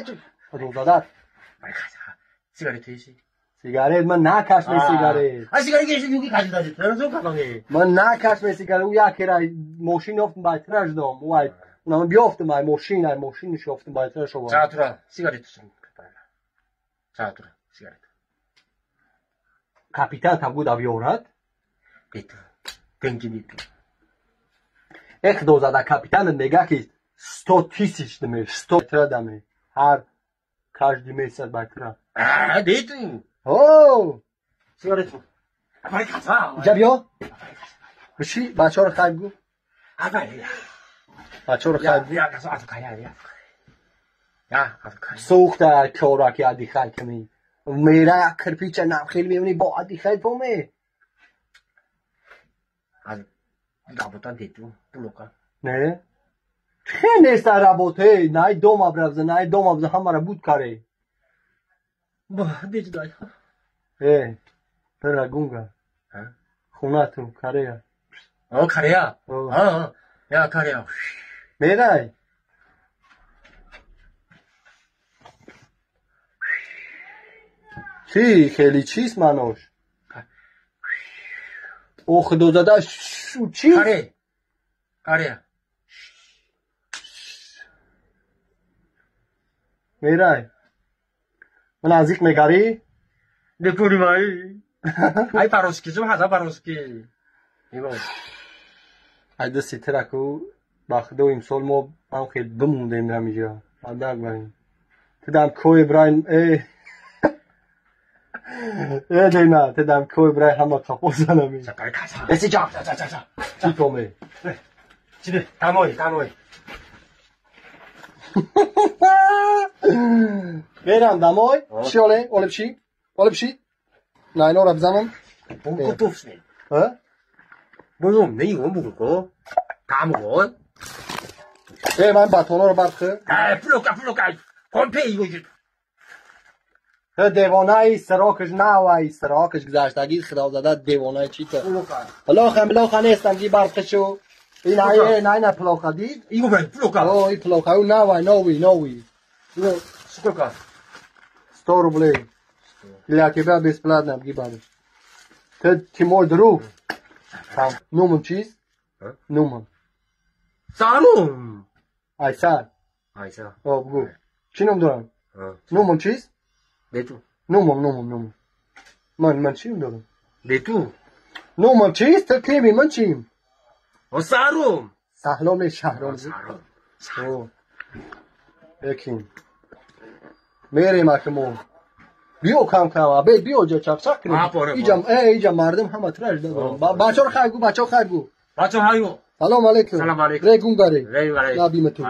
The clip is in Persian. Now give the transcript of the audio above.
خیلی روزادت سیگارت ایشی سیگارت من نکشم سیگارت سیگارت ایشی میگی کاری داری تو کارونه من نکشم سیگارت او یکی را ماشین افتم بایترش دام او اونم بیافتم ای ماشینش افتم بایترش شو چاتورا سیگارت چاتورا سیگارت کاپیتان هم بود بیاورد بیتو گنجی بیتو یک دوزده کاپیتان میگه که 100 تیسش دمی 100 تر دمی هر کاش میسد بایتر بیتو اوه سیگارت افای کسا جا بیا بشی بچه ها رو خیلی گو افای بچه ها رو خیلی گو یا کسا افو کاری یا افو کاری سوخت کورا که عدی خیلی کمی میره کرپیچ نم خیلی میمونی با عدی خیلی پومه از رابطان دیتو بلوکا نه خیلی نیست رابطه نه دوم ابرزه نه دوم ابرزه همه را بود کاره با دیج دای برا گونگا خونه تو کاره کاریا یا کاریا میره چی خیلی چیست منوش او خدو زده شو چی کاریا میره من نزدیک میگری نپوری مایی ای پاروسکی جو هزا پاروسکی ای دستی ترکو با خدو امسال ما هم خیلی بموندیم رمیجا آدک بریم تدام کوی براین دینا تدام کوی براین همه کپو زنمی اسی جا چی تومه چی ده داموی میرم دمای چی اوله؟ اوله بشی؟ اوله بشی؟ نه اینا رو بزنم بگو توفسنی بگم نیون بگو دامون من باتونا رو برخه پلوکا کمپی ایوجود دیوانه ای سراکش نه ای سراکش گذاشتگی خدا زده دیوانه چی تو پلوخه نیستم گی برخشو این نه پلوخه دید ایگو برای پلوکا اوه این پلوخه او نوی سکوکا 100 روبلی для тебя бесплатно гибали ты мой друг نومم چیست نومم سالوم айсар بگو چی نوم دارم نومم چیست بیتو نومم من چی دارم بیتو نومم چیست تو کیمی من چیم سالوم سهلام شهرام یکیم میریم اکمون بیو کم بیو جا چاک کنیم ایجا مردم همه ترش دادم بچه ها خیلی گو بچه هایو سلام علیکم سلام علیکم ری گون گاری ری نبیم تو